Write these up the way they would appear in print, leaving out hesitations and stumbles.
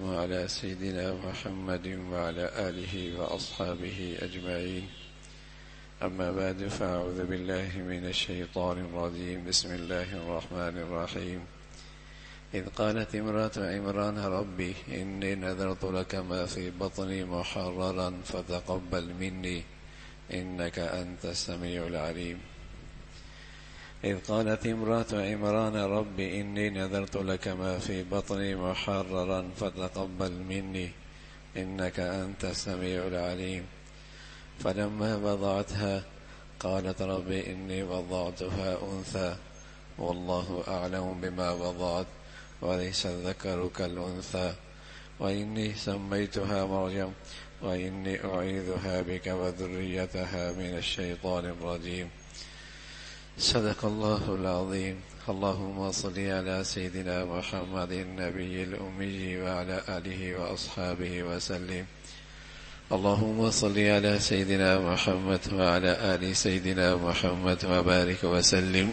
وعلى سيدنا محمد وعلى آله وأصحابه أجمعين. أما بعد، فأعوذ بالله من الشيطان الرجيم. بسم الله الرحمن الرحيم. إذ قالت امرأة عمران ربي إني نذرت لك ما في بطني محررا فتقبل مني إنك أنت السميع العليم. إذ قالت امرأة عمران رب إني نذرت لك ما في بطني محررا فتقبل مني إنك أنت السميع العليم. فلما وضعتها قالت رب إني وضعتها أنثى والله أعلم بما وضعت وليس الذكر كالأنثى وإني سميتها مريم وإني أعيذها بك وذريتها من الشيطان الرجيم. صدق الله العظيم. اللهم صل على سيدنا محمد النبي الأمي وعلى آله وأصحابه وسلم. اللهم صل على سيدنا محمد وعلى آل سيدنا محمد وبارك وسلم.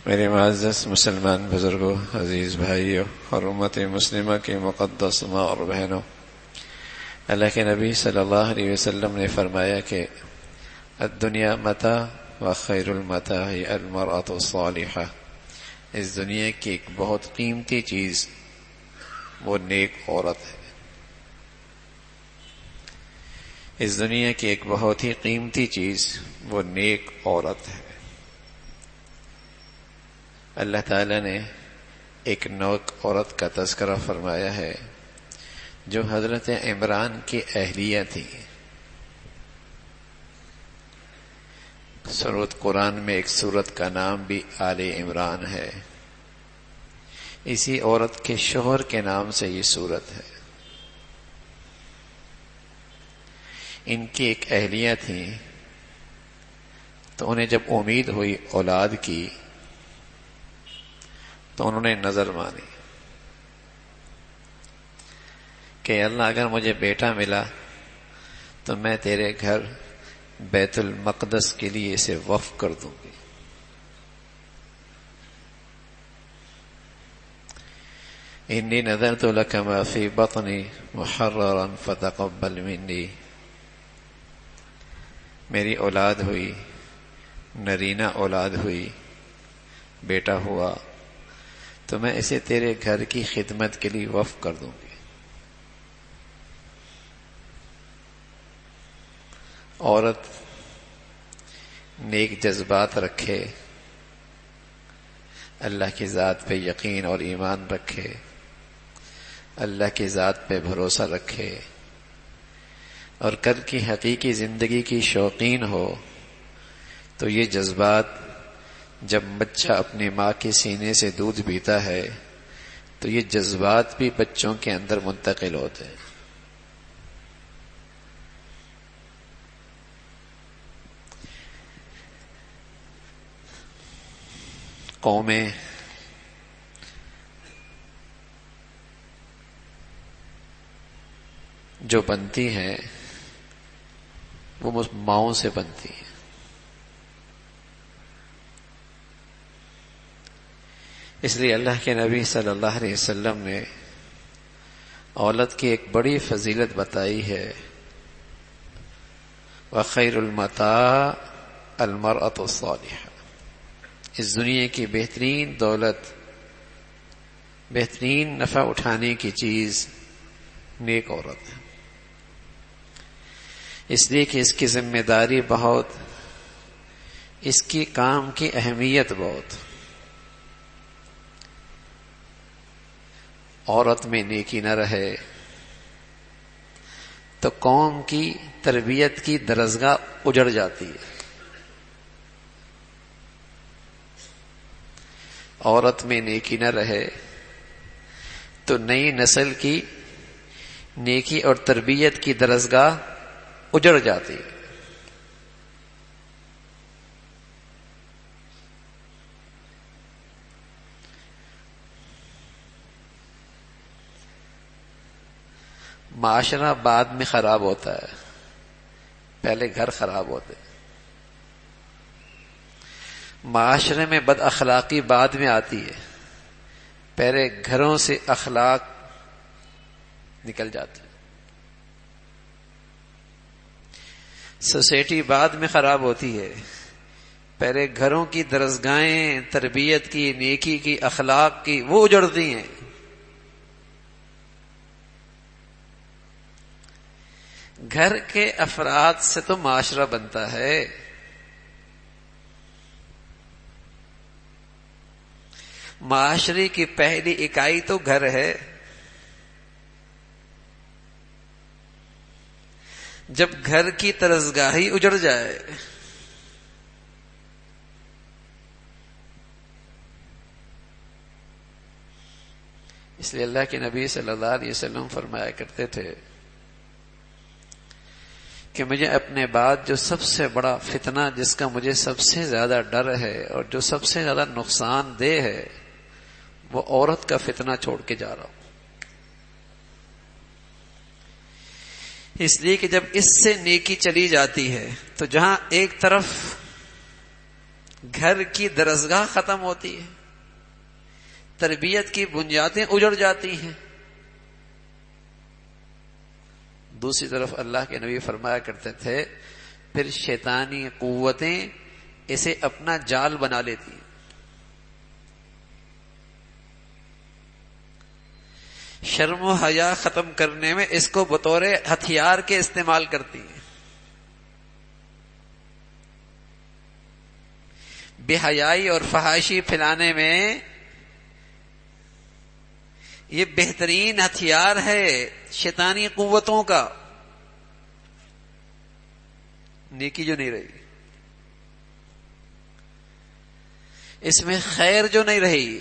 میرے معزز مسلمان بزرگوں، عزیز بھائیوں اور امت مسلمہ کے مقدس ماں اور بہنوں، اللہ کے نبی صلی اللہ علیہ وسلم نے فرمایا کہ الدنیا متاع وخیر المتاع المرأة الصالحہ. اس دنیا کی ایک بہت قیمتی چیز وہ نیک عورت ہے. اس دنیا کی ایک بہت ہی قیمتی چیز وہ نیک عورت ہے. اللہ تعالی نے ایک نیک عورت کا تذکرہ فرمایا ہے جو حضرت عمران کی اہلیہ تھی. سورۃ قرآن میں ایک سورت کا نام بھی آل عمران ہے. اسی عورت کے شوہر کے نام سے یہ سورت ہے. ان کی ایک اہلیہ تھی تو انہیں جب امید ہوئی اولاد کی تو انہوں نے نظر مانی کہ اللہ اگر مجھے بیٹا ملا تو میں تیرے گھر بیت المقدس کے لیے اسے وقف کر دوں گی. انی نذرت لک ما فی بطنی محررا فتقبل منی. میری اولاد ہوئی، نرینہ اولاد ہوئی، بیٹا ہوا تو میں اسے تیرے گھر کی خدمت کے لیے وقف کر دوں گی. عورت نیک جذبات رکھے، اللہ کی ذات پہ یقین اور ایمان رکھے، اللہ کی ذات پہ بھروسہ رکھے اور کل کی حقیقی زندگی کی شوقین ہو تو یہ جذبات جب بچہ اپنی ماں کے سینے سے دودھ پیتا ہے تو یہ جذبات بھی بچوں کے اندر منتقل ہوتے ہیں. قومیں جو بنتی ہیں وہ ماؤں سے بنتی ہیں. اس لیے اللہ کے نبی صلی اللہ علیہ وسلم نے عورت کی ایک بڑی فضیلت بتائی ہے. وخیر المتاع المرأة الصالحہ. اس دنیا کی بہترین دولت، بہترین نفع اٹھانے کی چیز نیک عورت ہے. اس لیے کہ اس کی ذمہ داری بہت، اس کی کام کی اہمیت بہت. عورت میں نیکی نہ رہے تو قوم کی تربیت کی درسگاہ اجڑ جاتی ہے. عورت میں نیکی نہ رہے تو نئی نسل کی نیکی اور تربیت کی درسگاہ اجڑ جاتی ہے. معاشرہ بعد میں خراب ہوتا ہے، پہلے گھر خراب ہوتے. معاشرے میں بد اخلاقی بعد میں آتی ہے، پہلے گھروں سے اخلاق نکل جاتے ہیں۔ سوسائٹی بعد میں خراب ہوتی ہے، پہلے گھروں کی درسگاہیں تربیت کی، نیکی کی، اخلاق کی، وہ اجڑتی ہیں۔ گھر کے افراد سے تو معاشرہ بنتا ہے۔ معاشرے کی پہلی اکائی تو گھر ہے۔ جب گھر کی طرزگاہی اجڑ جائے، اس لیے اللہ کے نبی صلی اللہ علیہ وسلم فرمایا کرتے تھے کہ مجھے اپنے بعد جو سب سے بڑا فتنہ، جس کا مجھے سب سے زیادہ ڈر ہے اور جو سب سے زیادہ نقصان دہ ہے، وہ عورت کا فتنہ چھوڑ کے جا رہا ہوں۔ اس لیے کہ جب اس سے نیکی چلی جاتی ہے تو جہاں ایک طرف گھر کی درسگاہ ختم ہوتی ہے، تربیت کی بنیادیں اجڑ جاتی ہیں، دوسری طرف اللہ کے نبی فرمایا کرتے تھے پھر شیطانی قوتیں اسے اپنا جال بنا لیتی ہیں، شرم و حیا ختم کرنے میں اس کو بطور ہتھیار کے استعمال کرتی ہیں، بے حیائی اور فحاشی پھیلانے میں یہ بہترین ہتھیار ہے شیطانی قوتوں کا۔ نیکی جو نہیں رہی، اس میں خیر جو نہیں رہی،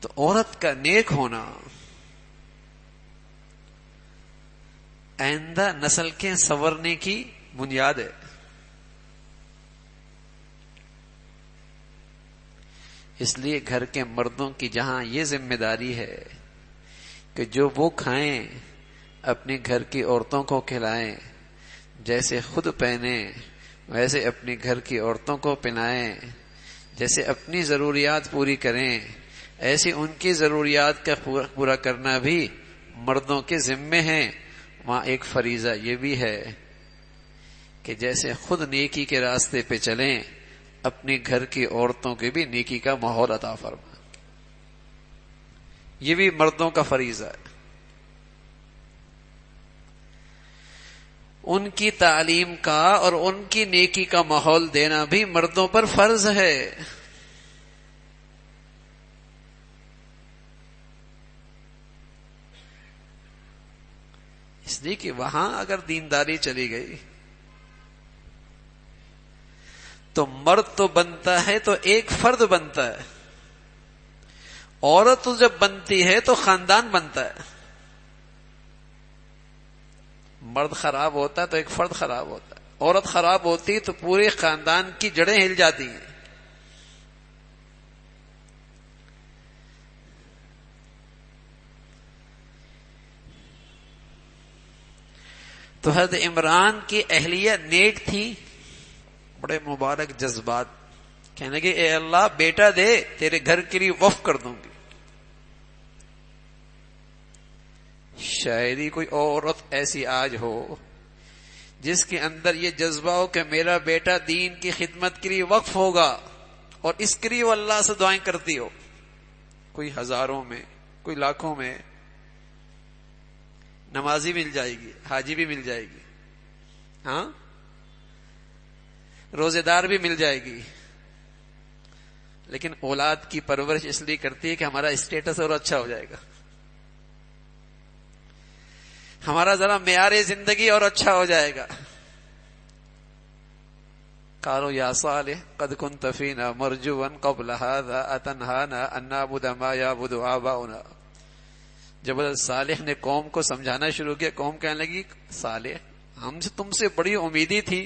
تو عورت کا نیک ہونا آئندہ نسل کے سنورنے کی بنیاد ہے۔ اس لیے گھر کے مردوں کی جہاں یہ ذمہ داری ہے کہ جو وہ کھائیں اپنے گھر کی عورتوں کو کھلائیں، جیسے خود پہنیں ویسے اپنے گھر کی عورتوں کو پہنائیں، جیسے اپنی ضروریات پوری کریں ایسے ان کی ضروریات کا پورا کرنا بھی مردوں کے ذمے ہیں۔ وہاں ایک فریضہ یہ بھی ہے کہ جیسے خود نیکی کے راستے پہ چلیں، اپنے گھر کی عورتوں کے بھی نیکی کا ماحول عطا فرما، یہ بھی مردوں کا فریضہ ہے۔ ان کی تعلیم کا اور ان کی نیکی کا ماحول دینا بھی مردوں پر فرض ہے۔ اس لیے کہ وہاں اگر دینداری چلی گئی تو مرد تو بنتا ہے تو ایک فرد بنتا ہے، عورت تو جب بنتی ہے تو خاندان بنتا ہے۔ مرد خراب ہوتا ہے تو ایک فرد خراب ہوتا ہے، عورت خراب ہوتی تو پورے خاندان کی جڑیں ہل جاتی ہیں۔ تو حضرت عمران کی اہلیہ نیک تھی، بڑے مبارک جذبات، کہنے لگے اے اللہ بیٹا دے، تیرے گھر کے لیے وقف کر دوں گی۔ شاید ہی کوئی عورت ایسی آج ہو جس کے اندر یہ جذبہ ہو کہ میرا بیٹا دین کی خدمت کے لیے وقف ہوگا، اور اس کے لیے وہ اللہ سے دعائیں کرتی ہو۔ کوئی ہزاروں میں، کوئی لاکھوں میں نمازی مل جائے گی، حاجی بھی مل جائے گی، ہاں روزے دار بھی مل جائے گی، لیکن اولاد کی پرورش اس لیے کرتی ہے کہ ہمارا اسٹیٹس اور اچھا ہو جائے گا، ہمارا ذرا معیار زندگی اور اچھا ہو جائے گا۔ قالوا یا صالح قد كنت فينا مرجوا قبل هذا اتنهانا ان نعبد ما يعبد آباؤنا۔ جب صالح نے قوم کو سمجھانا شروع کیا، قوم کہنے لگی صالح ہم سے تم سے بڑی امیدی تھی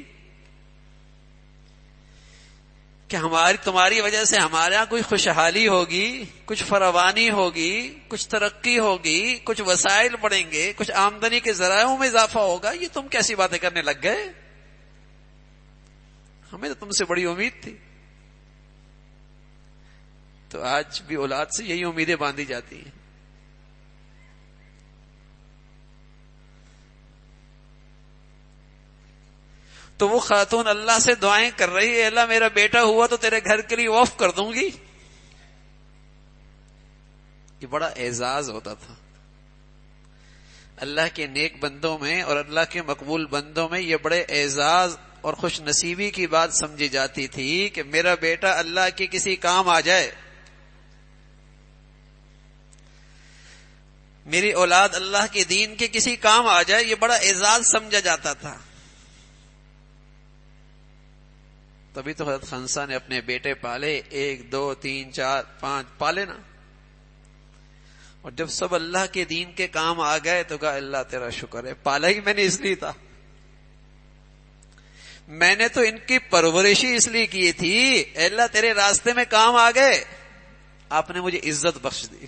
کہ تمہاری وجہ سے ہمارے یہاں کوئی خوشحالی ہوگی، کچھ فراوانی ہوگی، کچھ ترقی ہوگی، کچھ وسائل بڑھیں گے، کچھ آمدنی کے ذرائعوں میں اضافہ ہوگا، یہ تم کیسی باتیں کرنے لگ گئے؟ ہمیں تو تم سے بڑی امید تھی. تو آج بھی اولاد سے یہی امیدیں باندھی جاتی ہیں. تو وہ خاتون اللہ سے دعائیں کر رہی ہے, اللہ میرا بیٹا ہوا تو تیرے گھر کے لیے وقف کر دوں گی. یہ بڑا اعزاز ہوتا تھا اللہ کے نیک بندوں میں, اور اللہ کے مقبول بندوں میں یہ بڑے اعزاز اور خوش نصیبی کی بات سمجھی جاتی تھی کہ میرا بیٹا اللہ کے کسی کام آ جائے, میری اولاد اللہ کے دین کے کسی کام آ جائے. یہ بڑا اعزاز سمجھا جاتا تھا. تبھی تو حضرت خنسا نے اپنے بیٹے پالے, 1 2 3 4 5 پالے نا. اور جب سب اللہ کے دین کے کام آ گئے تو کہا اللہ تیرا شکر ہے, پالا ہی میں نے اس لیے تھا, میں نے تو ان کی پرورش ہی اس لیے کی تھی. اے اللہ تیرے راستے میں کام آ گئے, آپ نے مجھے عزت بخش دی,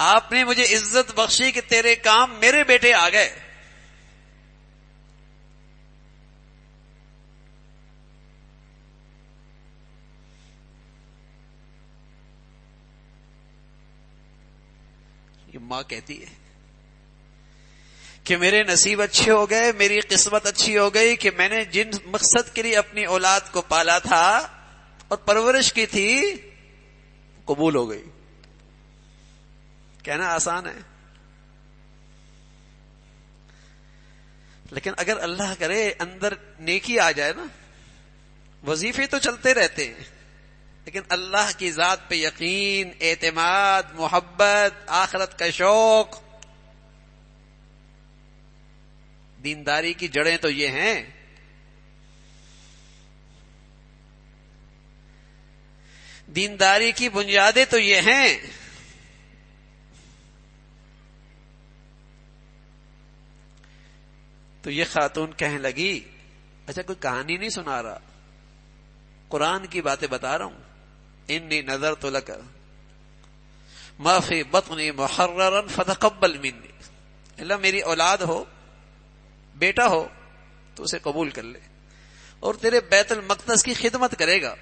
آپ نے مجھے عزت بخشی کہ تیرے کام میرے بیٹے آ گئے. یہ ماں کہتی ہے کہ میرے نصیب اچھے ہو گئے, میری قسمت اچھی ہو گئی کہ میں نے جن مقصد کے لیے اپنی اولاد کو پالا تھا اور پرورش کی تھی قبول ہو گئی. کہنا آسان ہے, لیکن اگر اللہ کرے اندر نیکی آ جائے نا, وظیفے تو چلتے رہتے ہیں, لیکن اللہ کی ذات پہ یقین, اعتماد, محبت, آخرت کا شوق, دینداری کی جڑیں تو یہ ہیں. دینداری کی بنیادیں تو یہ ہیں. تو یہ خاتون کہنے لگی اچھا کوئی کہانی نہیں سنا رہا, قرآن کی باتیں بتا رہا ہوں. انی نذرت لک ما فی بطنی محررا فتقبل منی, اللہ میری اولاد ہو, بیٹا ہو تو اسے قبول کر لے, اور تیرے بیت المقدس کی خدمت کرے گا.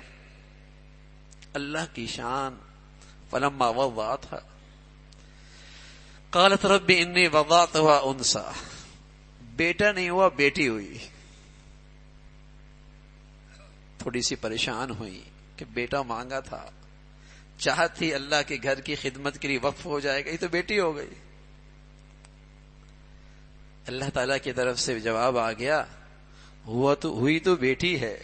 اللہ کی شان. فلما وضعتها قالت رب انی وضعتها انثى, بیٹا نہیں ہوا بیٹی ہوئی. تھوڑی سی پریشان ہوئی کہ بیٹا مانگا تھا, چاہت تھی اللہ کے گھر کی خدمت کے لیے وقف ہو جائے گا, یہ تو بیٹی ہو گئی. اللہ تعالیٰ کی طرف سے جواب آ گیا, ہوئی تو بیٹی ہے,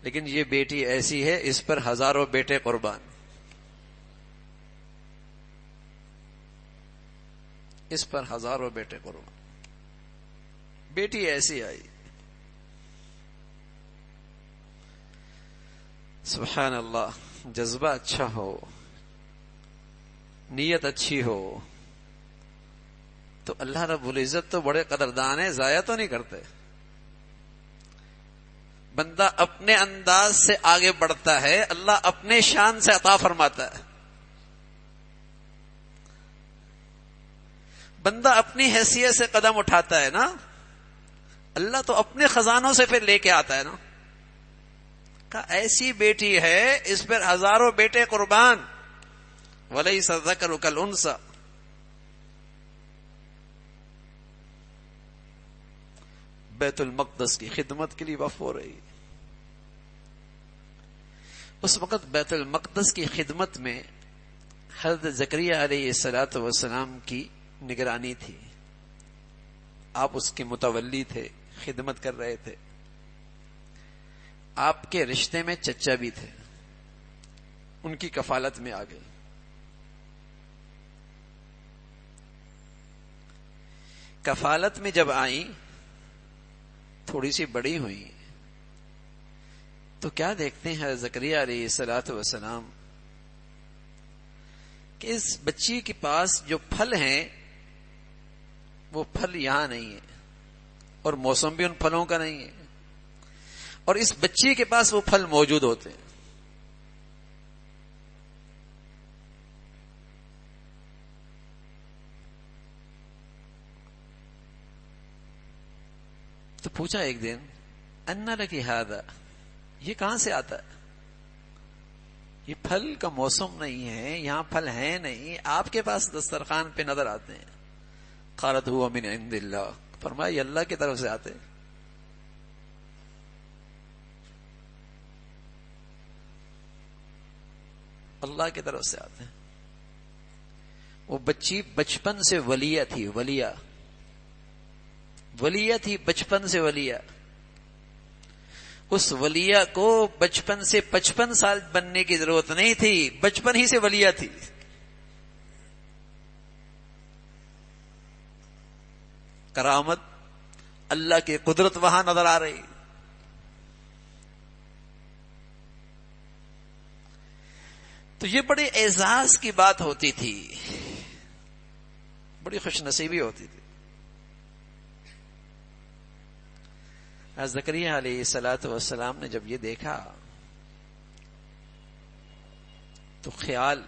لیکن یہ بیٹی ایسی ہے اس پر ہزاروں بیٹے قربان, اس پر ہزاروں بیٹے قربان. بیٹی ایسی آئی. سبحان اللہ. جذبہ اچھا ہو, نیت اچھی ہو تو اللہ رب العزت تو بڑے قدردان ہے, ضائع تو نہیں کرتے. بندہ اپنے انداز سے آگے بڑھتا ہے, اللہ اپنے شان سے عطا فرماتا ہے. بندہ اپنی حیثیت سے قدم اٹھاتا ہے نا, اللہ تو اپنے خزانوں سے پھر لے کے آتا ہے نا. کہ ایسی بیٹی ہے اس پر ہزاروں بیٹے قربان. وَلَيْسَ الذَّكَرُ كَالْأُنثَىٰ, بیت المقدس کی خدمت کے لیے وقف ہو رہی. اس وقت بیت المقدس کی خدمت میں حضرت زکریا علیہ السلام کی نگرانی تھی. آپ اس کے متولی تھے, خدمت کر رہے تھے. آپ کے رشتے میں چچا بھی تھے, ان کی کفالت میں آ گئی. کفالت میں جب آئیں, تھوڑی سی بڑی ہوئی تو کیا دیکھتے ہیں حضرت زکریا علیہ السلام کہ اس بچی کے پاس جو پھل ہیں وہ پھل یہاں نہیں ہے, اور موسم بھی ان پھلوں کا نہیں ہے, اور اس بچی کے پاس وہ پھل موجود ہوتے ہیں. تو پوچھا ایک دن, انا لکی ھذا، یہ کہاں سے آتا ہے؟ یہ پھل کا موسم نہیں ہے، یہاں پھل ہیں نہیں، آپ کے پاس دسترخوان پہ نظر آتے ہیں۔ قالت هو من عند اللہ، فرمایا یہ اللہ کی طرف سے آتے ہیں۔ اللہ کی طرف سے آتے ہیں۔ وہ بچی بچپن سے ولیہ تھی، ولیہ تھی، بچپن سے ولیہ۔ اس ولیہ کو بچپن سے 55 سال بننے کی ضرورت نہیں تھی، بچپن ہی سے ولیہ تھی۔ کرامت، اللہ کی قدرت وہاں نظر آ رہی۔ تو یہ بڑے اعزاز کی بات ہوتی تھی، بڑی خوش نصیبی ہوتی تھی۔ زکریا علیہ الصلوۃ والسلام نے جب یہ دیکھا تو خیال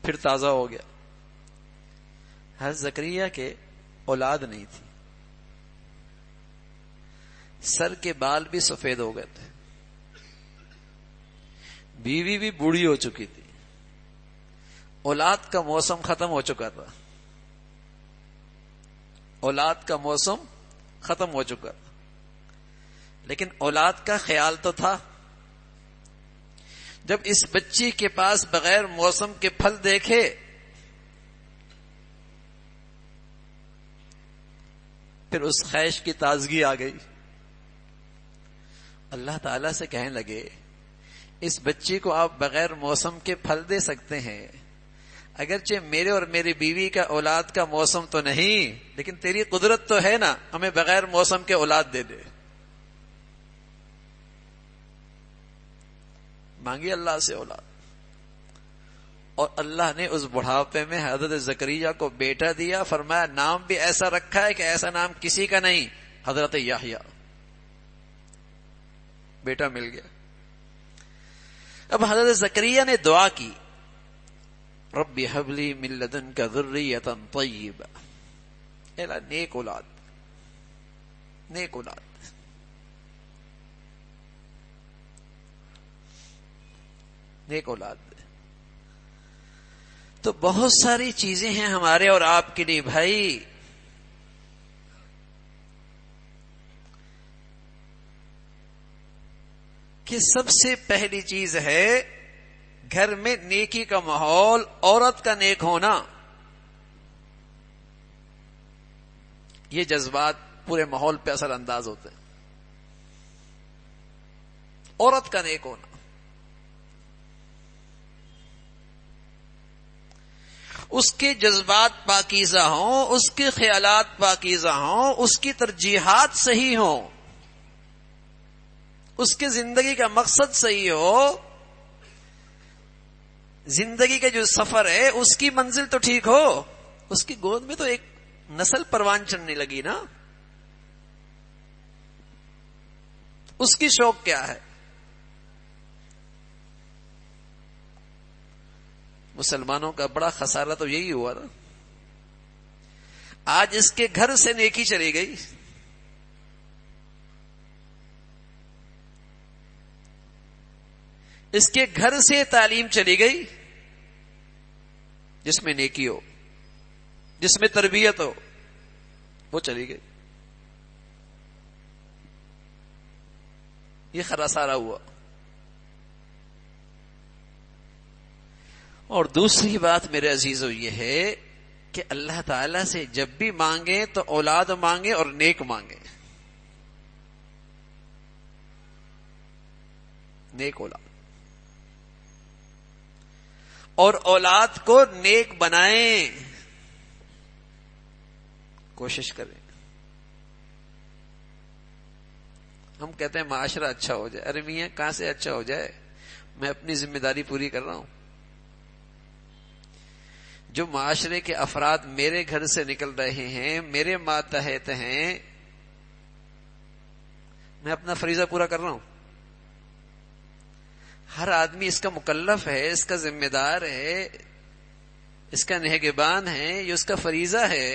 پھر تازہ ہو گیا۔ حضرت زکریا کے اولاد نہیں تھی، سر کے بال بھی سفید ہو گئے تھے، بیوی بھی بوڑھی ہو چکی تھی، اولاد کا موسم ختم ہو چکا تھا، اولاد کا موسم ختم ہو چکا تھا، لیکن اولاد کا خیال تو تھا۔ جب اس بچی کے پاس بغیر موسم کے پھل دیکھے پھر اس خواہش کی تازگی آ گئی۔ اللہ تعالیٰ سے کہنے لگے اس بچی کو آپ بغیر موسم کے پھل دے سکتے ہیں، اگرچہ میرے اور میری بیوی کا اولاد کا موسم تو نہیں، لیکن تیری قدرت تو ہے نا، ہمیں بغیر موسم کے اولاد دے دے۔ مانگی اللہ سے اولاد، اور اللہ نے اس بڑھاپے میں حضرت زکریا کو بیٹا دیا۔ فرمایا نام بھی ایسا رکھا ہے کہ ایسا نام کسی کا نہیں، حضرت یحییٰ، بیٹا مل گیا۔ اب حضرت زکریا نے دعا کی، رب ہب لی من لدنک ذریۃ طیبہ، اے اللہ نیک اولاد، نیک اولاد۔ نیک اولاد۔ تو بہت ساری چیزیں ہیں ہمارے اور آپ کے لیے بھائی، کہ سب سے پہلی چیز ہے گھر میں نیکی کا ماحول، عورت کا نیک ہونا۔ یہ جذبات پورے ماحول پہ اثر انداز ہوتے ہیں۔ عورت کا نیک ہونا، اس کے جذبات پاکیزہ ہوں، اس کے خیالات پاکیزہ ہوں، اس کی ترجیحات صحیح ہوں، اس کے زندگی کا مقصد صحیح ہو، زندگی کا جو سفر ہے اس کی منزل تو ٹھیک ہو۔ اس کی گود میں تو ایک نسل پروان چڑھنے لگی نا، اس کی شوق کیا ہے؟ مسلمانوں کا بڑا خسارہ تو یہی ہوا نا، آج اس کے گھر سے نیکی چلی گئی، اس کے گھر سے تعلیم چلی گئی جس میں نیکی ہو، جس میں تربیت ہو، وہ چلی گئی۔ یہ خسارہ ہوا۔ اور دوسری بات میرے عزیزو یہ ہے کہ اللہ تعالی سے جب بھی مانگیں تو اولاد مانگیں اور نیک مانگیں، نیک اولاد، اور اولاد کو نیک بنائیں، کوشش کریں۔ ہم کہتے ہیں معاشرہ اچھا ہو جائے، ارے میاں کہاں سے اچھا ہو جائے، میں اپنی ذمہ داری پوری کر رہا ہوں۔ جو معاشرے کے افراد میرے گھر سے نکل رہے ہیں، میرے ماتحت ہیں، میں اپنا فریضہ پورا کر رہا ہوں۔ ہر آدمی اس کا مکلف ہے، اس کا ذمہ دار ہے، اس کا نگہبان ہے، یہ اس کا فریضہ ہے۔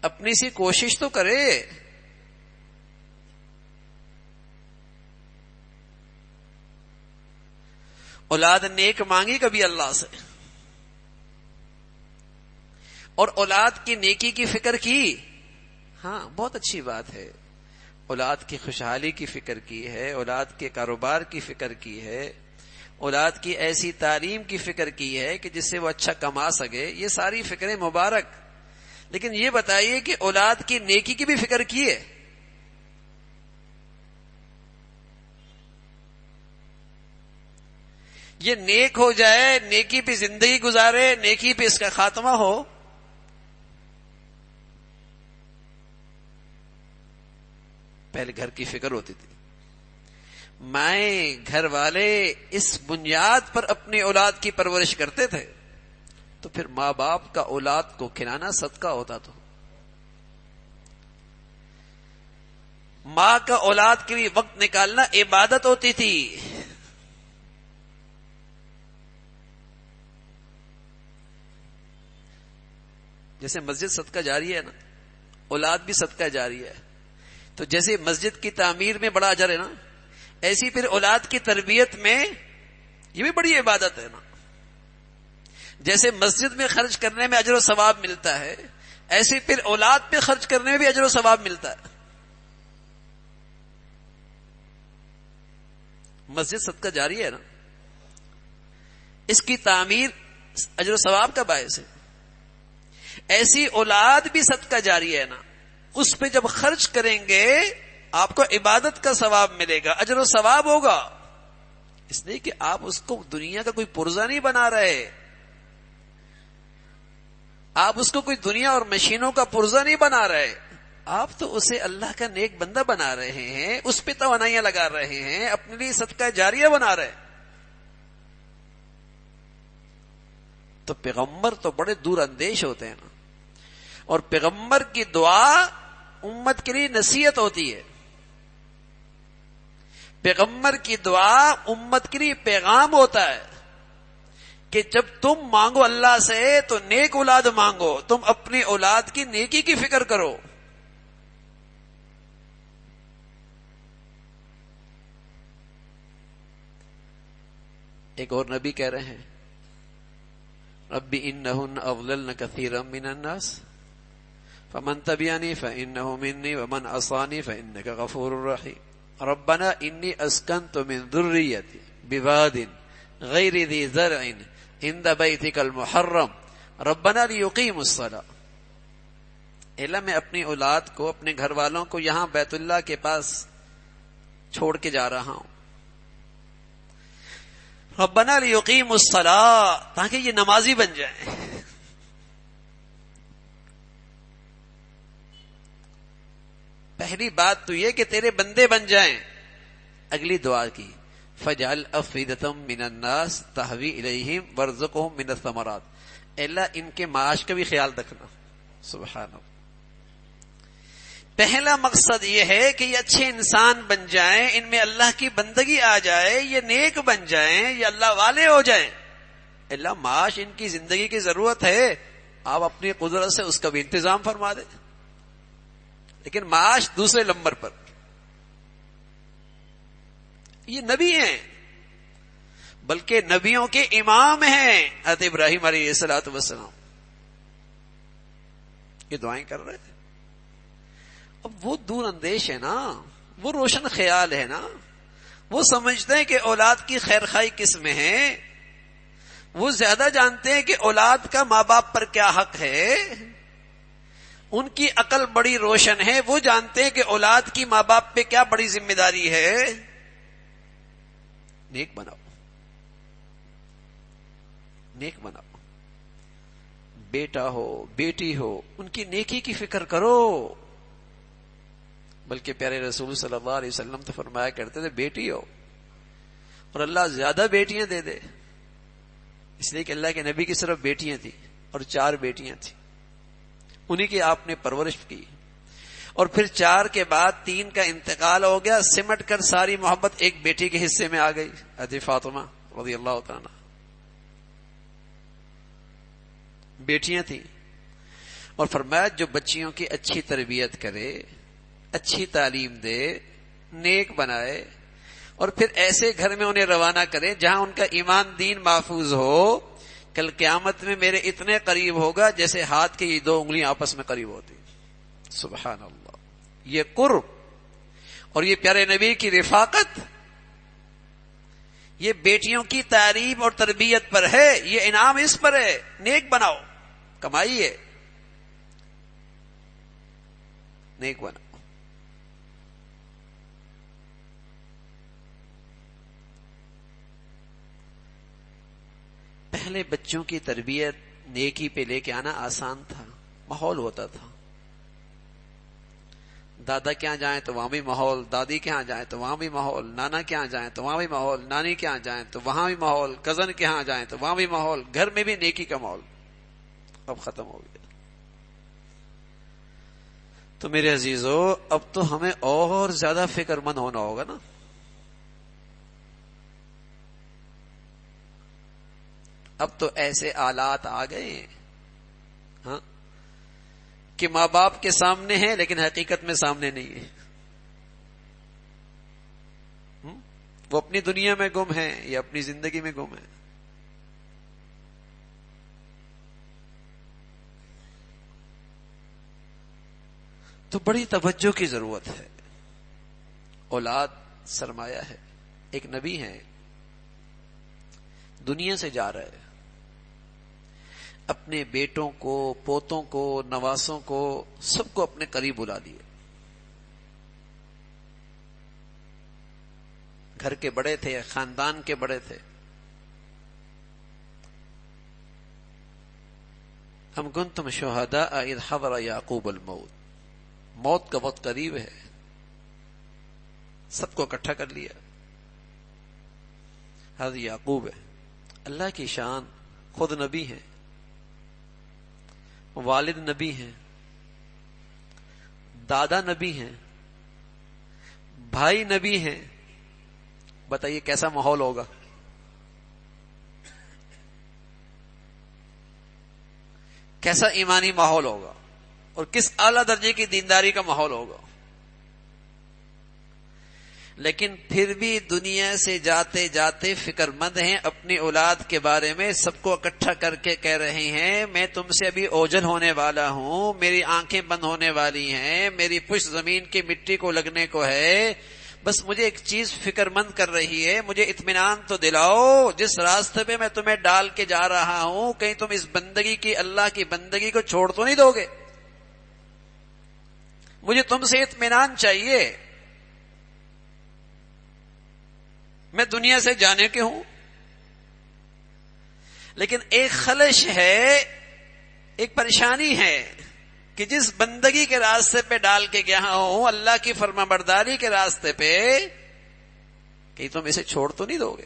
اپنی سی کوشش تو کرے، اولاد نیک مانگی کبھی اللہ سے، اور اولاد کی نیکی کی فکر کی؟ ہاں بہت اچھی بات ہے، اولاد کی خوشحالی کی فکر کی ہے، اولاد کے کاروبار کی فکر کی ہے، اولاد کی ایسی تعلیم کی فکر کی ہے کہ جس سے وہ اچھا کما سکے، یہ ساری فکریں مبارک. لیکن یہ بتائیے کہ اولاد کی نیکی کی بھی فکر کی ہے؟ یہ نیک ہو جائے، نیکی پہ زندگی گزارے، نیکی پہ اس کا خاتمہ ہو. پہلے گھر کی فکر ہوتی تھی، مائیں گھر والے اس بنیاد پر اپنی اولاد کی پرورش کرتے تھے، تو پھر ماں باپ کا اولاد کو کھلانا صدقہ ہوتا. تو ماں کا اولاد کے لیے وقت نکالنا عبادت ہوتی تھی. جیسے مسجد صدقہ جاری ہے نا، اولاد بھی صدقہ جاری ہے. تو جیسے مسجد کی تعمیر میں بڑا اجر ہے نا، ایسی پھر اولاد کی تربیت میں یہ بھی بڑی عبادت ہے نا. جیسے مسجد میں خرچ کرنے میں اجر و ثواب ملتا ہے، ایسے پھر اولاد پہ خرچ کرنے میں بھی اجر و ثواب ملتا ہے. مسجد صدقہ جاری ہے نا، اس کی تعمیر اجر و ثواب کا باعث ہے. ایسی اولاد بھی صدقہ جاری ہے نا، اس پہ جب خرچ کریں گے آپ کو عبادت کا ثواب ملے گا، اجر و ثواب ہوگا. اس لیے کہ آپ اس کو دنیا کا کوئی پرزہ نہیں بنا رہے، آپ اس کو کوئی دنیا اور مشینوں کا پرزہ نہیں بنا رہے، آپ تو اسے اللہ کا نیک بندہ بنا رہے ہیں، اس پہ توانائیاں لگا رہے ہیں، اپنے لیے صدقہ جاریہ بنا رہے ہیں. تو پیغمبر تو بڑے دور اندیش ہوتے ہیں نا، اور پیغمبر کی دعا امت کے لیے نصیحت ہوتی ہے. پیغمبر کی دعا امت کے لیے پیغام ہوتا ہے کہ جب تم مانگو اللہ سے تو نیک اولاد مانگو، تم اپنی اولاد کی نیکی کی فکر کرو. ایک اور نبی کہہ رہے ہیں، رب انہن اضللن کثیرا من الناس فمن تبعنی فانہ منی ومن عصانی فانک غفور رحیم. ربنا انی اسکنت من ذریتی بواد غیر ذی زرع عند بیتک المحرم ربنا لیقیموا الصلاۃ. اللہ میں اپنی اولاد کو، اپنے گھر والوں کو یہاں بیت اللہ کے پاس چھوڑ کے جا رہا ہوں. ربنا لیقیموا الصلاۃ، تاکہ یہ نمازی بن جائیں. پہلی بات تو یہ کہ تیرے بندے بن جائیں. اگلی دعا کی فجعل افئدۃ من الناس تہوی الیہم وارزقہم من الثمرات. اللہ ان کے معاش کا بھی خیال رکھنا. سبحان اللہ. پہلا مقصد یہ ہے کہ یہ اچھے انسان بن جائیں، ان میں اللہ کی بندگی آ جائے، یہ نیک بن جائیں، یہ اللہ والے ہو جائیں. اللہ معاش ان کی زندگی کی ضرورت ہے، آپ اپنی قدرت سے اس کا بھی انتظام فرما دیں، لیکن معاش دوسرے نمبر پر. یہ نبی ہیں، بلکہ نبیوں کے امام ہیں حضرت ابراہیم علیہ الصلوۃ والسلام. یہ دعائیں کر رہے ہیں. اب وہ دور اندیش ہے نا، وہ روشن خیال ہے نا، وہ سمجھتے ہیں کہ اولاد کی خیر خواہی کس میں ہے، وہ زیادہ جانتے ہیں کہ اولاد کا ماں باپ پر کیا حق ہے. ان کی عقل بڑی روشن ہے، وہ جانتے ہیں کہ اولاد کی ماں باپ پہ کیا بڑی ذمہ داری ہے. نیک بناؤ، نیک بناؤ. بیٹا ہو بیٹی ہو ان کی نیکی کی فکر کرو. بلکہ پیارے رسول صلی اللہ علیہ وسلم تو فرمایا کرتے تھے بیٹی ہو اور اللہ زیادہ بیٹیاں دے دے، اس لیے کہ اللہ کے نبی کی صرف بیٹیاں تھیں اور 4 بیٹیاں تھیں، انہی کی آپ نے پرورش کی. اور پھر 4 کے بعد 3 کا انتقال ہو گیا، سمٹ کر ساری محبت ایک بیٹی کے حصے میں آ گئی، حضرت فاطمہ رضی اللہ تعالی. بیٹیاں تھیں اور فرمایا جو بچیوں کی اچھی تربیت کرے، اچھی تعلیم دے، نیک بنائے، اور پھر ایسے گھر میں انہیں روانہ کرے جہاں ان کا ایمان دین محفوظ ہو. کل قیامت میں میرے اتنے قریب ہوگا جیسے ہاتھ کی یہ 2 انگلیاں آپس میں قریب ہوتی. سبحان اللہ. یہ قرب اور یہ پیارے نبی کی رفاقت، یہ بیٹیوں کی تعریف اور تربیت پر ہے، یہ انعام اس پر ہے. نیک بناؤ، کمائیے، نیک بناؤ. پہلے بچوں کی تربیت نیکی پہ لے کے آنا آسان تھا، ماحول ہوتا تھا. دادا کے ہاں جائیں تو وہاں بھی ماحول، دادی کے ہاں جائیں تو وہاں بھی ماحول، نانا کے ہاں جائیں تو وہاں بھی ماحول، نانی کے ہاں جائیں تو وہاں بھی ماحول، کزن کے ہاں جائیں تو وہاں بھی ماحول، گھر میں بھی نیکی کا ماحول. اب ختم ہو گیا. تو میرے عزیزو، اب تو ہمیں اور زیادہ فکر مند ہونا ہوگا نا. اب تو ایسے آلات آ گئے ہیں ہاں کہ ماں باپ کے سامنے ہیں لیکن حقیقت میں سامنے نہیں ہے. وہ اپنی دنیا میں گم ہیں یا اپنی زندگی میں گم ہیں. تو بڑی توجہ کی ضرورت ہے. اولاد سرمایہ ہے. ایک نبی ہیں دنیا سے جا رہے، اپنے بیٹوں کو، پوتوں کو، نواسوں کو، سب کو اپنے قریب بلا لیے. گھر کے بڑے تھے، خاندان کے بڑے تھے. ام کنتم شہداء اذ حضر یعقوب الموت. موت کا وقت قریب ہے. سب کو اکٹھا کر لیا. حضرت یعقوب ہے، اللہ کی شان، خود نبی ہیں، والد نبی ہیں، دادا نبی ہیں، بھائی نبی ہیں. بتائیے کیسا ماحول ہوگا؟ کیسا ایمانی ماحول ہوگا اور کس اعلیٰ درجے کی دینداری کا ماحول ہوگا. لیکن پھر بھی دنیا سے جاتے جاتے فکر مند ہیں اپنی اولاد کے بارے میں. سب کو اکٹھا کر کے کہہ رہے ہیں میں تم سے ابھی اوجھل ہونے والا ہوں، میری آنکھیں بند ہونے والی ہیں، میری پشت زمین کی مٹی کو لگنے کو ہے. بس مجھے ایک چیز فکر مند کر رہی ہے، مجھے اطمینان تو دلاؤ، جس راستے پہ میں تمہیں ڈال کے جا رہا ہوں کہیں تم اس بندگی کی، اللہ کی بندگی کو چھوڑ تو نہیں دو گے. مجھے تم سے اطمینان چاہیے. میں دنیا سے جانے کے ہوں، لیکن ایک خلش ہے، ایک پریشانی ہے کہ جس بندگی کے راستے پہ ڈال کے گیا ہوں، اللہ کی فرما برداری کے راستے پہ، کہ تم اسے چھوڑ تو نہیں دو گے.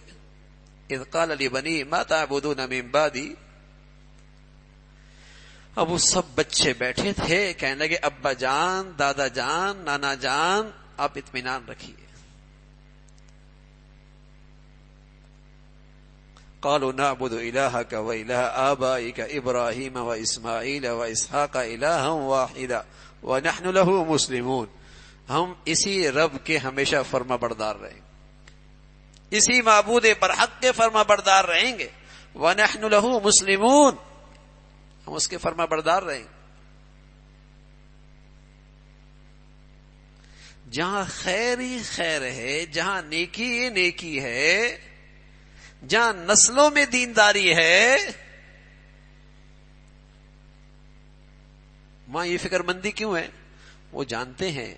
اذ قال لبنی ما تعبدون من بعدی. اب وہ سب بچے بیٹھے تھے، کہنے لگے ابا جان، دادا جان، نانا جان، آپ اطمینان رکھیے. قالوا نعبد إلهك وإله آبائك إبراهيم وإسماعيل وإسحاق إلها واحدا ونحن له مسلمون. ہم اسی رب کے ہمیشہ فرما بردار رہیں گے، اسی معبود برحق کے فرما بردار رہیں گے. ونحن له مسلمون، ہم اس کے فرما بردار رہیں گے. جہاں خیر ہی خیر ہے، جہاں نیکی ہی نیکی ہے، جہاں نسلوں میں دینداری ہے، وہاں یہ فکر مندی کیوں ہے؟ وہ جانتے ہیں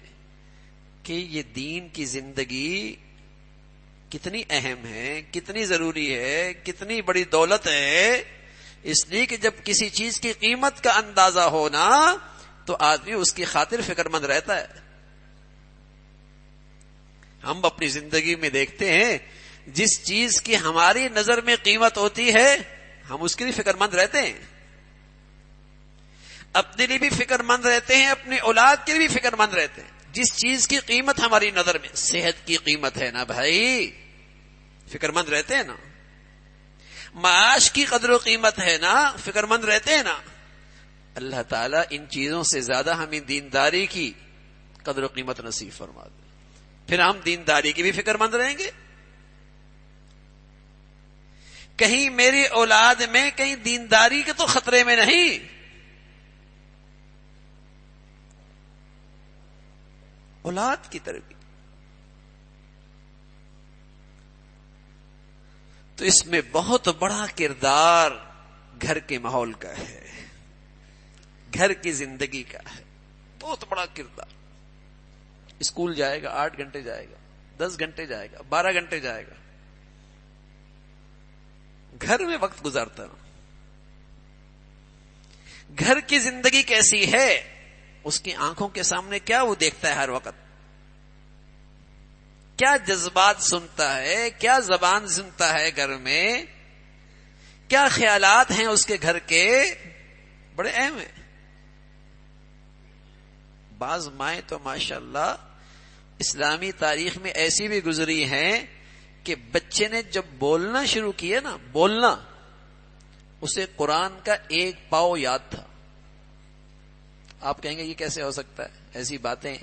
کہ یہ دین کی زندگی کتنی اہم ہے، کتنی ضروری ہے، کتنی بڑی دولت ہے. اس لیے کہ جب کسی چیز کی قیمت کا اندازہ ہونا تو آدمی اس کی خاطر فکر مند رہتا ہے. ہم اپنی زندگی میں دیکھتے ہیں جس چیز کی ہماری نظر میں قیمت ہوتی ہے ہم اس کے لیے فکر مند رہتے ہیں، اپنے لیے بھی فکر مند رہتے ہیں، اپنی اولاد کے لیے بھی فکر مند رہتے ہیں. جس چیز کی قیمت ہماری نظر میں، صحت کی قیمت ہے نا بھائی، فکر مند رہتے ہیں نا. معاش کی قدر و قیمت ہے نا، فکر مند رہتے ہیں نا. اللہ تعالیٰ ان چیزوں سے زیادہ ہمیں دینداری کی قدر و قیمت نصیب فرما دے. پھر ہم دینداری کی بھی فکر مند رہیں گے. کہیں میری اولاد میں کہیں دینداری کے تو خطرے میں نہیں. اولاد کی تربیت تو اس میں بہت بڑا کردار گھر کے ماحول کا ہے، گھر کی زندگی کا ہے، بہت بڑا کردار. اسکول جائے گا 8 گھنٹے جائے گا، 10 گھنٹے جائے گا، 12 گھنٹے جائے گا، گھر میں وقت گزارتا نا. گھر کی زندگی کیسی ہے، اس کی آنکھوں کے سامنے کیا وہ دیکھتا ہے ہر وقت، کیا جذبات سنتا ہے، کیا زبان سنتا ہے گھر میں، کیا خیالات ہیں اس کے گھر کے، بڑے اہم ہیں. بعض مائیں تو ماشاءاللہ اسلامی تاریخ میں ایسی بھی گزری ہیں کہ بچے نے جب بولنا شروع کیا نا، بولنا، اسے قرآن کا 1 پاؤ یاد تھا. آپ کہیں گے یہ کیسے ہو سکتا ہے؟ ایسی باتیں.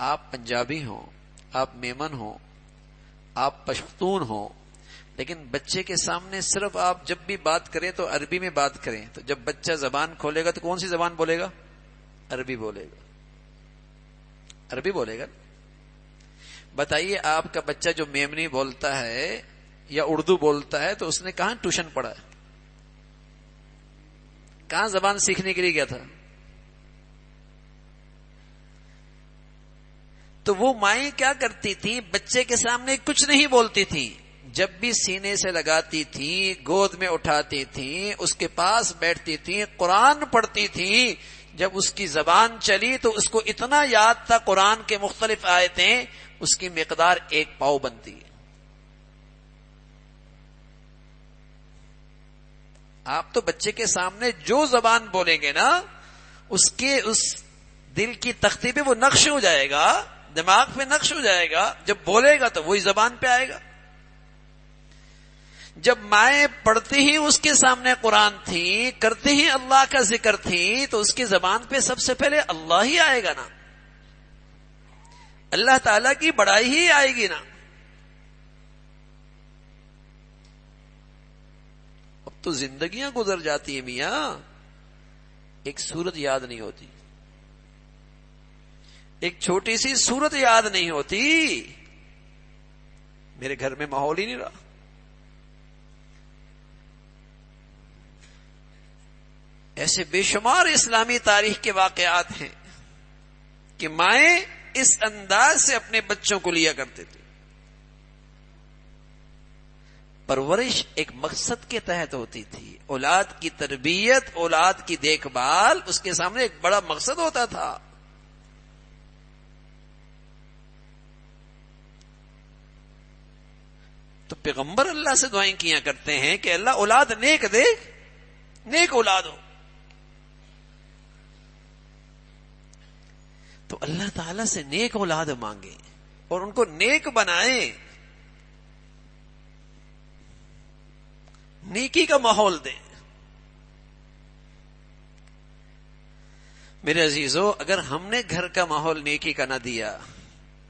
آپ پنجابی ہوں، آپ میمن ہوں، آپ پشتون ہوں، لیکن بچے کے سامنے صرف آپ جب بھی بات کریں تو عربی میں بات کریں، تو جب بچہ زبان کھولے گا تو کون سی زبان بولے گا؟ عربی بولے گا. عربی بولے گا. بتائیے آپ کا بچہ جو میمنی بولتا ہے یا اردو بولتا ہے تو اس نے کہاں ٹیوشن پڑھا ہے؟ کہاں زبان سیکھنے کے لیے گیا تھا؟ تو وہ مائیں کیا کرتی تھی؟ بچے کے سامنے کچھ نہیں بولتی تھی، جب بھی سینے سے لگاتی تھی، گود میں اٹھاتی تھی، اس کے پاس بیٹھتی تھی، قرآن پڑھتی تھی. جب اس کی زبان چلی تو اس کو اتنا یاد تھا قرآن کے مختلف آیتیں، اس کی مقدار 1 پاؤ بنتی ہے. آپ تو بچے کے سامنے جو زبان بولیں گے نا، اس کے اس دل کی تختی پہ وہ نقش ہو جائے گا، دماغ پہ نقش ہو جائے گا. جب بولے گا تو وہی زبان پہ آئے گا. جب مائیں پڑھتی ہی اس کے سامنے قرآن تھی، کرتی ہی اللہ کا ذکر تھی، تو اس کی زبان پہ سب سے پہلے اللہ ہی آئے گا نا، اللہ تعالی کی بڑائی ہی آئے گی نا. اب تو زندگیاں گزر جاتی ہیں میاں، ایک سورت یاد نہیں ہوتی، ایک چھوٹی سی سورت یاد نہیں ہوتی. میرے گھر میں ماحول ہی نہیں رہا. ایسے بے شمار اسلامی تاریخ کے واقعات ہیں کہ مائیں اس انداز سے اپنے بچوں کو لیا کرتے تھے. پرورش ایک مقصد کے تحت ہوتی تھی، اولاد کی تربیت، اولاد کی دیکھ بھال، اس کے سامنے ایک بڑا مقصد ہوتا تھا. تو پیغمبر اللہ سے دعائیں کیا کرتے ہیں کہ اللہ اولاد نیک دے، نیک اولاد ہو. تو اللہ تعالیٰ سے نیک اولاد مانگے اور ان کو نیک بنائیں، نیکی کا ماحول دیں. میرے عزیزو، اگر ہم نے گھر کا ماحول نیکی کا نہ دیا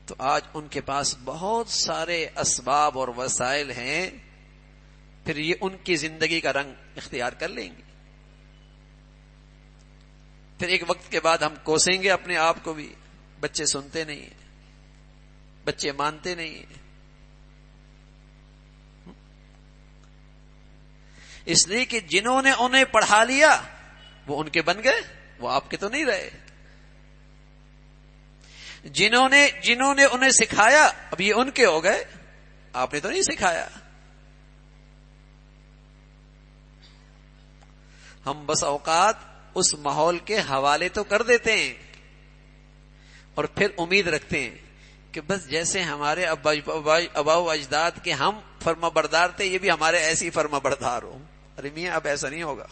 تو آج ان کے پاس بہت سارے اسباب اور وسائل ہیں، پھر یہ ان کی زندگی کا رنگ اختیار کر لیں گے. پھر ایک وقت کے بعد ہم کوسیں گے اپنے آپ کو بھی، بچے سنتے نہیں ہیں، بچے مانتے نہیں ہیں. اس لیے کہ جنہوں نے انہیں پڑھا لیا وہ ان کے بن گئے، وہ آپ کے تو نہیں رہے. جنہوں نے انہیں سکھایا اب یہ ان کے ہو گئے، آپ نے تو نہیں سکھایا. ہم بس اوقات اس ماحول کے حوالے تو کر دیتے ہیں اور پھر امید رکھتے ہیں کہ بس جیسے ہمارے ابا و اجداد کے ہم فرما بردار تھے، یہ بھی ہمارے ایسی فرما بردار ہو. ارے میاں اب ایسا نہیں ہوگا.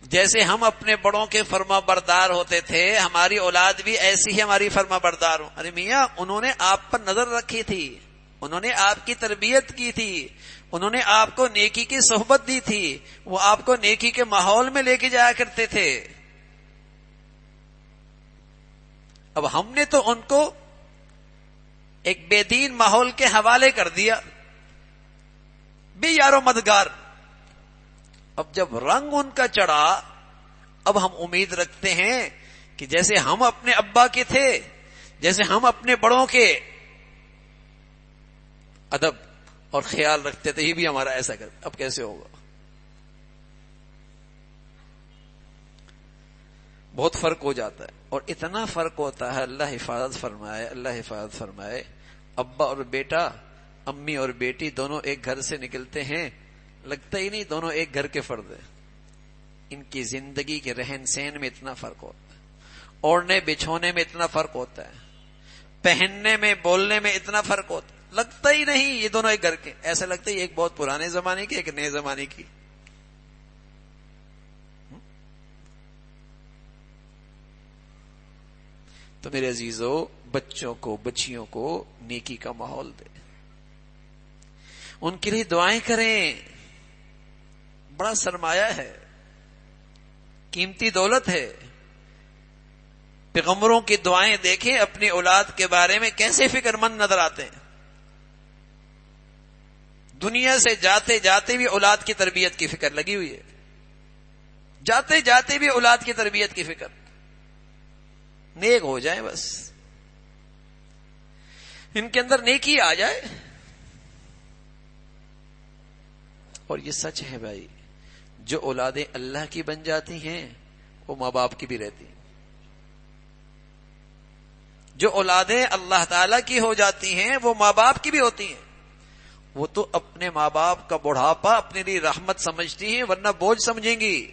جیسے ہم اپنے بڑوں کے فرما بردار ہوتے تھے، ہماری اولاد بھی ایسی ہی ہماری فرما بردار ہو. ارے میاں انہوں نے آپ پر نظر رکھی تھی، انہوں نے آپ کی تربیت کی تھی، انہوں نے آپ کو نیکی کی صحبت دی تھی، وہ آپ کو نیکی کے ماحول میں لے کے جایا کرتے تھے. اب ہم نے تو ان کو ایک بے دین ماحول کے حوالے کر دیا، بے یار و مددگار۔ اب جب رنگ ان کا چڑھا، اب ہم امید رکھتے ہیں کہ جیسے ہم اپنے ابا کے تھے، جیسے ہم اپنے بڑوں کے ادب اور خیال رکھتے تھے، یہ بھی ہمارا ایسا کر۔ اب کیسے ہوگا؟ بہت فرق ہو جاتا ہے، اور اتنا فرق ہوتا ہے، اللہ حفاظت فرمائے، اللہ حفاظت فرمائے۔ ابا اور بیٹا، امی اور بیٹی دونوں ایک گھر سے نکلتے ہیں، لگتا ہی نہیں دونوں ایک گھر کے فرد ہیں۔ ان کی زندگی کے رہن سہن میں اتنا فرق ہوتا ہے، اوڑھنے بچھونے میں اتنا فرق ہوتا ہے، پہننے میں بولنے میں اتنا فرق ہوتا ہے، لگتا ہی نہیں یہ دونوں ایک گھر کے۔ ایسا لگتا ہے ایک بہت پرانے زمانے کی، ایک نئے زمانے کی۔ تو میرے عزیزو، بچوں کو، بچیوں کو نیکی کا ماحول دے، ان کے لیے دعائیں کریں، بڑا سرمایہ ہے، قیمتی دولت ہے۔ پیغمبروں کی دعائیں دیکھیں اپنی اولاد کے بارے میں کیسے فکر مند نظر آتے ہیں۔ دنیا سے جاتے جاتے بھی اولاد کی تربیت کی فکر لگی ہوئی ہے، جاتے جاتے بھی اولاد کی تربیت کی فکر، نیک ہو جائیں بس، ان کے اندر نیکی آ جائے۔ اور یہ سچ ہے بھائی، جو اولادیں اللہ کی بن جاتی ہیں وہ ماں باپ کی بھی رہتی ہیں، جو اولادیں اللہ تعالی کی ہو جاتی ہیں وہ ماں باپ کی بھی ہوتی ہیں۔ وہ تو اپنے ماں باپ کا بڑھاپا اپنے لیے رحمت سمجھتی ہیں، ورنہ بوجھ سمجھیں گی۔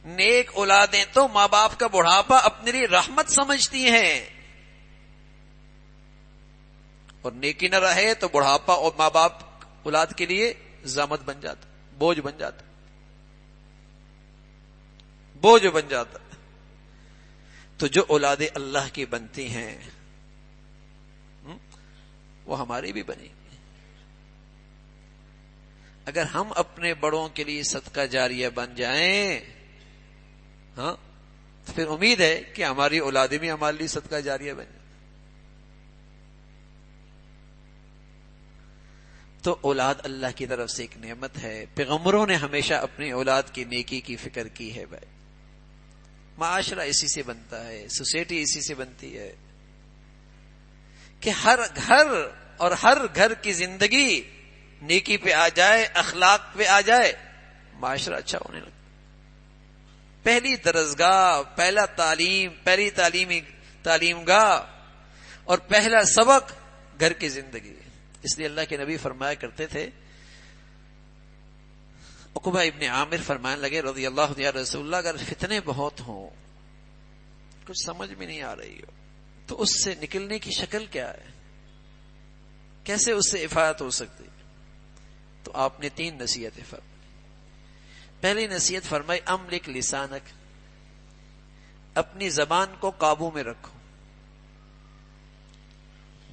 نیک اولادیں تو ماں باپ کا بڑھاپا اپنے لیے رحمت سمجھتی ہیں، اور نیکی نہ رہے تو بڑھاپا اور ماں باپ اولاد کے لیے زحمت بن جاتا، بوجھ بن جاتا، بوجھ بن جاتا۔ تو جو اولادیں اللہ کی بنتی ہیں وہ ہماری بھی بنیں گی۔ اگر ہم اپنے بڑوں کے لیے صدقہ جاریہ بن جائیں، ہاں، تو پھر امید ہے کہ ہماری اولادیں بھی ہمارے لیے صدقہ جاریہ بن جائیں۔ تو اولاد اللہ کی طرف سے ایک نعمت ہے۔ پیغمبروں نے ہمیشہ اپنی اولاد کی نیکی کی فکر کی ہے بھائی۔ معاشرہ اسی سے بنتا ہے، سوسائٹی اسی سے بنتی ہے کہ ہر گھر اور ہر گھر کی زندگی نیکی پہ آ جائے، اخلاق پہ آ جائے، معاشرہ اچھا ہونے لگتا۔ پہلی درسگاہ، پہلا پہلی تعلیم گاہ اور پہلا سبق گھر کی زندگی۔ اس لیے اللہ کے نبی فرمایا کرتے تھے، عقبہ ابن عامر فرمانے لگے رضی اللہ عنہ، یا رسول اللہ، اگر فتنے بہت ہوں، کچھ سمجھ میں نہیں آ رہی ہو، تو اس سے نکلنے کی شکل کیا ہے؟ کیسے اس سے حفاظت ہو سکتی؟ تو آپ نے 3 نصیحتیں فرمائی۔ پہلی نصیحت فرمائی، املک لسانک، اپنی زبان کو قابو میں رکھو،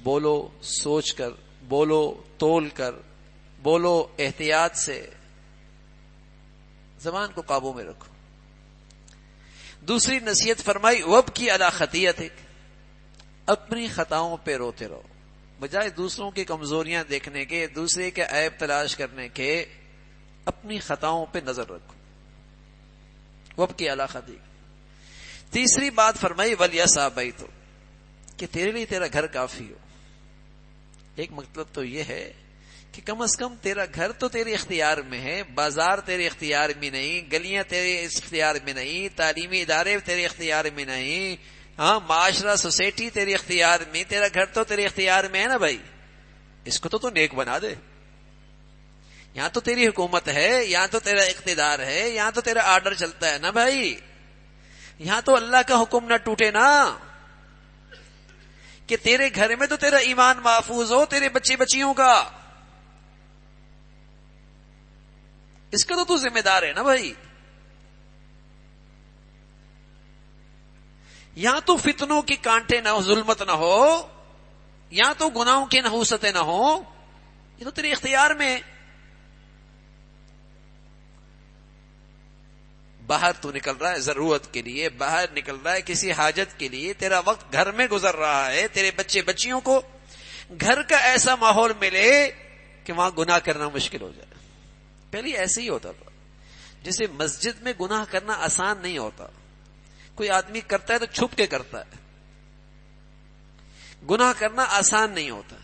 بولو سوچ کر، بولو تول کر، بولو احتیاط سے، زبان کو قابو میں رکھو۔ دوسری نصیحت فرمائی، وابکی علی خطیئتک، اپنی خطاؤں پہ روتے رہو، بجائے دوسروں کی کمزوریاں دیکھنے کے، دوسرے کے عیب تلاش کرنے کے، اپنی خطاؤں پہ نظر رکھو، وابکی علی خطیئتک۔ تیسری بات فرمائی، ولیسع بیتک، کہ تیرے لیے تیرا گھر کافی ہو۔ ایک مطلب تو یہ ہے کہ کم از کم تیرا گھر تو تیرے اختیار میں ہے، بازار تیرے اختیار میں نہیں، گلیاں تیرے اختیار میں نہیں، تعلیمی ادارے تیرے اختیار میں نہیں، ہاں، معاشرہ سوسائٹی تیرے اختیار میں، تیرا گھر تو تیرے اختیار میں ہے نا بھائی، اس کو تو نیک بنا دے۔ یہاں تو تیری حکومت ہے، یہاں تو تیرا اقتدار ہے، یہاں تو تیرا آرڈر چلتا ہے نا بھائی، یہاں تو اللہ کا حکم نہ ٹوٹے نا، کہ تیرے گھر میں تو تیرا ایمان محفوظ ہو، تیرے بچے بچیوں کا، اس کا تو ذمہ دار ہے نا بھائی۔ یہاں تو فتنوں کی کانٹے نہ ہو، ظلمت نہ ہو، یہاں تو گناہوں کی نحوستیں نہ ہو، یہ تو تیرے اختیار میں۔ باہر تو نکل رہا ہے ضرورت کے لیے، باہر نکل رہا ہے کسی حاجت کے لیے، تیرا وقت گھر میں گزر رہا ہے، تیرے بچے بچیوں کو گھر کا ایسا ماحول ملے کہ وہاں گناہ کرنا مشکل ہو جائے۔ پہلے ایسے ہی ہوتا تھا، جیسے مسجد میں گناہ کرنا آسان نہیں ہوتا، کوئی آدمی کرتا ہے تو چھپ کے کرتا ہے، گناہ کرنا آسان نہیں ہوتا۔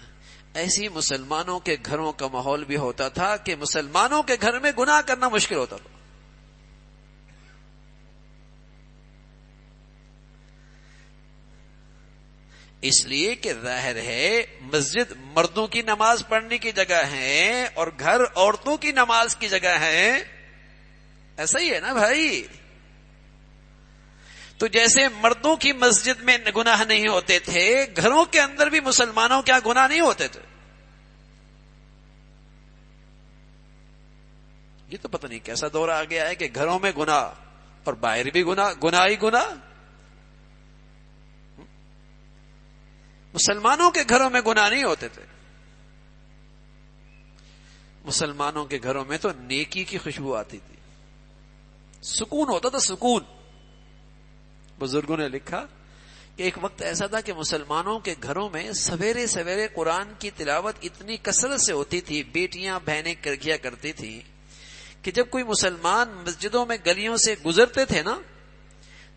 ایسے ہی مسلمانوں کے گھروں کا ماحول بھی ہوتا تھا کہ مسلمانوں کے گھر میں گناہ کرنا مشکل ہوتا تھا۔ اس لیے کہ ظاہر ہے مسجد مردوں کی نماز پڑھنے کی جگہ ہے اور گھر عورتوں کی نماز کی جگہ ہے، ایسا ہی ہے نا بھائی؟ تو جیسے مردوں کی مسجد میں گناہ نہیں ہوتے تھے، گھروں کے اندر بھی مسلمانوں کیا گناہ نہیں ہوتے تھے؟ یہ تو پتہ نہیں کیسا دور آ گیا ہے کہ گھروں میں گناہ اور باہر بھی گناہ، گناہ ہی گناہ۔ مسلمانوں کے گھروں میں گناہ نہیں ہوتے تھے، مسلمانوں کے گھروں میں تو نیکی کی خوشبو آتی تھی، سکون ہوتا تھا، سکون۔ بزرگوں نے لکھا کہ ایک وقت ایسا تھا کہ مسلمانوں کے گھروں میں سویرے سویرے قرآن کی تلاوت اتنی کثرت سے ہوتی تھی، بیٹیاں بہنیں کیا کرتی تھیں کہ جب کوئی مسلمان مسجدوں میں گلیوں سے گزرتے تھے نا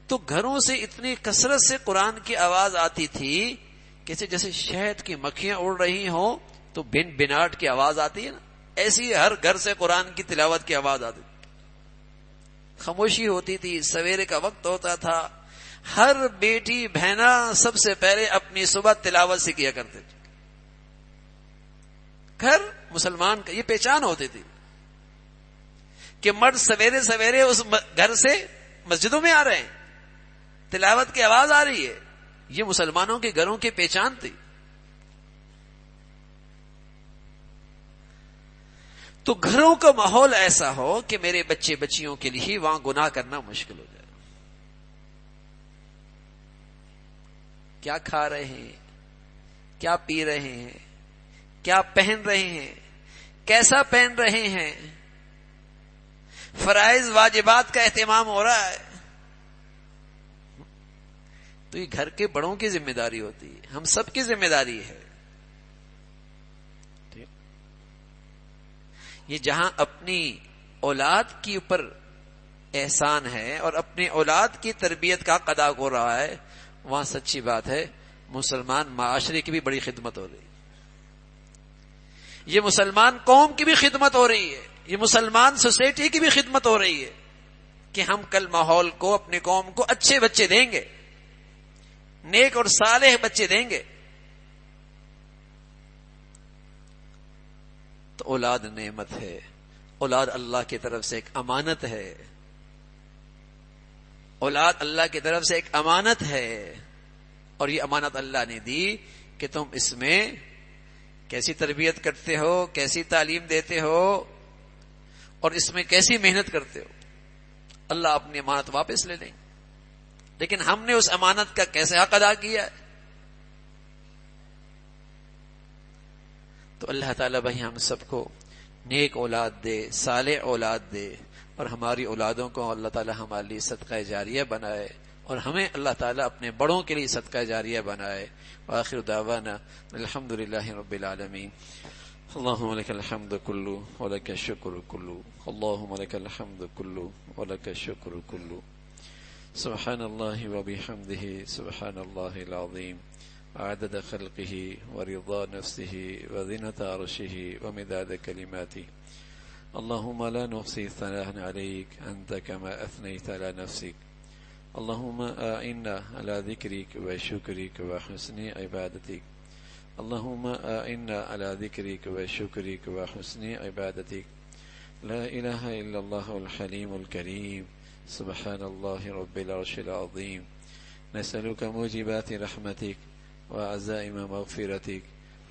تو گھروں سے اتنی کثرت سے قرآن کی آواز آتی تھی جیسے شہد کی مکھیاں اڑ رہی ہوں تو بن بناٹ کی آواز آتی ہے نا، ایسی ہر گھر سے قرآن کی تلاوت کی آواز آتی تھی۔ خاموشی ہوتی تھی، سویرے کا وقت ہوتا تھا، ہر بیٹی بہنا سب سے پہلے اپنی صبح تلاوت سے کیا کرتے تھے۔ گھر مسلمان کا یہ پہچان ہوتی تھی کہ مرد سویرے سویرے اس گھر سے مسجدوں میں آ رہے ہیں، تلاوت کی آواز آ رہی ہے، یہ مسلمانوں کے گھروں کی پہچان تھی۔ تو گھروں کا ماحول ایسا ہو کہ میرے بچے بچیوں کے لیے وہاں گناہ کرنا مشکل ہو جائے۔ کیا کھا رہے ہیں، کیا پی رہے ہیں، کیا پہن رہے ہیں، کیسا پہن رہے ہیں، فرائض واجبات کا اہتمام ہو رہا ہے، تو یہ گھر کے بڑوں کی ذمہ داری ہوتی ہے، ہم سب کی ذمہ داری ہے۔ یہ جہاں اپنی اولاد کے اوپر احسان ہے اور اپنی اولاد کی تربیت کا حق ادا ہو رہا ہے، وہاں سچی بات ہے مسلمان معاشرے کی بھی بڑی خدمت ہو رہی ہے، یہ مسلمان قوم کی بھی خدمت ہو رہی ہے، یہ مسلمان سوسائٹی کی بھی خدمت ہو رہی ہے کہ ہم کل ماحول کو، اپنے قوم کو اچھے بچے دیں گے، نیک اور صالح بچے دیں گے۔ تو اولاد نعمت ہے، اولاد اللہ کی طرف سے ایک امانت ہے، اولاد اللہ کی طرف سے ایک امانت ہے، اور یہ امانت اللہ نے دی کہ تم اس میں کیسی تربیت کرتے ہو، کیسی تعلیم دیتے ہو اور اس میں کیسی محنت کرتے ہو، اللہ اپنی امانت واپس لے لیں، لیکن ہم نے اس امانت کا کیسے حق ادا کیا ہے؟ تو اللہ تعالیٰ بھائی ہم سب کو نیک اولاد دے، صالح اولاد دے، اور ہماری اولادوں کو اللہ تعالیٰ ہمارے لیے صدقہ جاریہ بنائے، اور ہمیں اللہ تعالیٰ اپنے بڑوں کے لیے صدقہ جاریہ بنائے۔ وآخر دعوانا الحمد للہ رب العالمین۔ اللهم لك الحمد كله ولك الشكر كله، اللهم لك الحمد كله ولك الشكر كله، سبحان الله وبحمده، سبحان الله العظيم، عدد خلقه ورضا نفسه وزنة عرشه ومداد كلماته، اللهم لا نحصي ثناء عليك أنت كما أثنيت على نفسك، اللهم أعنا على ذكرك وشكرك وحسن عبادتك، اللهم أعنا على ذكرك وشكرك وحسن عبادتك، لا إله إلا الله الحليم الكريم، سبحان الله رب العرش العظيم، نسألك موجبات رحمتك وعزائم مغفرتك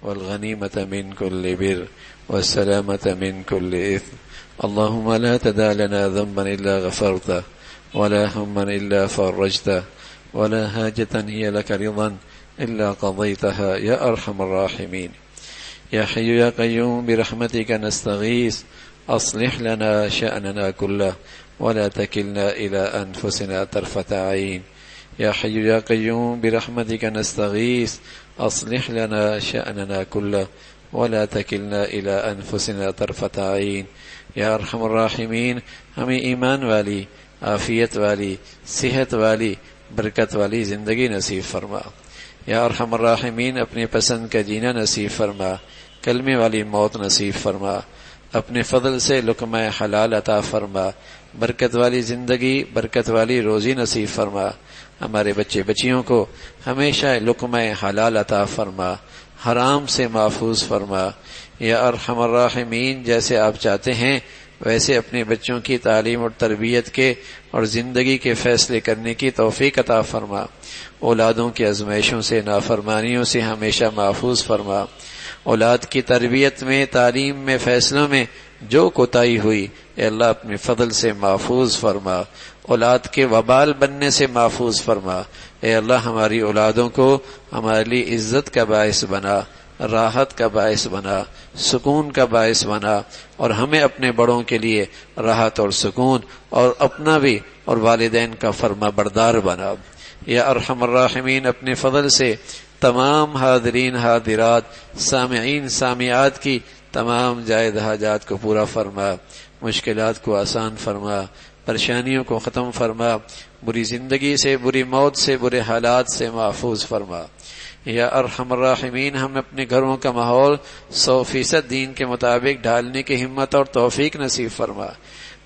والغنيمة من كل بر والسلامة من كل إثم، اللهم لا تدع لنا ذنبا إلا غفرته ولا هما إلا فرجته ولا حاجة هي لك رضا إلا قضيتها يا أرحم الراحمين، يا حي يا قيوم برحمتك نستغيث، أصلح لنا شأننا كله ولا تكلنا إلى أنفسنا طرفة عين يا حي يا قيوم برحمتك نستغيث أصلح لنا شأننا كله ولا تكلنا إلى أنفسنا طرفة عين یا ارحم الراحمین ہمیں ایمان والی، عافیت والی، صحت والی، برکت والی زندگی نصیب فرما۔ یا ارحم الراحمین اپنے پسند کا جینا نصیب فرما، کلمے والی موت نصیب فرما، اپنے فضل سے لقمہ حلال عطا فرما، برکت والی زندگی، برکت والی روزی نصیب فرما، ہمارے بچے بچیوں کو ہمیشہ لقمہ حلال عطا فرما، حرام سے محفوظ فرما۔ یا ارحم الراحمین جیسے آپ چاہتے ہیں ویسے اپنے بچوں کی تعلیم اور تربیت کے اور زندگی کے فیصلے کرنے کی توفیق عطا فرما، اولادوں کی آزمائشوں سے، نافرمانیوں سے ہمیشہ محفوظ فرما، اولاد کی تربیت میں، تعلیم میں، فیصلوں میں جو کوتاہی ہوئی اے اللہ اپنے فضل سے محفوظ فرما، اولاد کے وبال بننے سے محفوظ فرما۔ اے اللہ ہماری اولادوں کو ہمارے لیے عزت کا باعث بنا، راحت کا باعث بنا، سکون کا باعث بنا، اور ہمیں اپنے بڑوں کے لیے راحت اور سکون اور اپنا بھی اور والدین کا فرما بردار بنا۔ یا ارحم الراحمین اپنے فضل سے تمام حاضرین حاضرات، سامعین سامعات کی تمام جائز حاجات کو پورا فرما، مشکلات کو آسان فرما، پریشانیوں کو ختم فرما، بری زندگی سے، بری موت سے، برے حالات سے محفوظ فرما۔ یا ارحم الراحمین ہم اپنے گھروں کا ماحول 100% دین کے مطابق ڈھالنے کی ہمت اور توفیق نصیب فرما،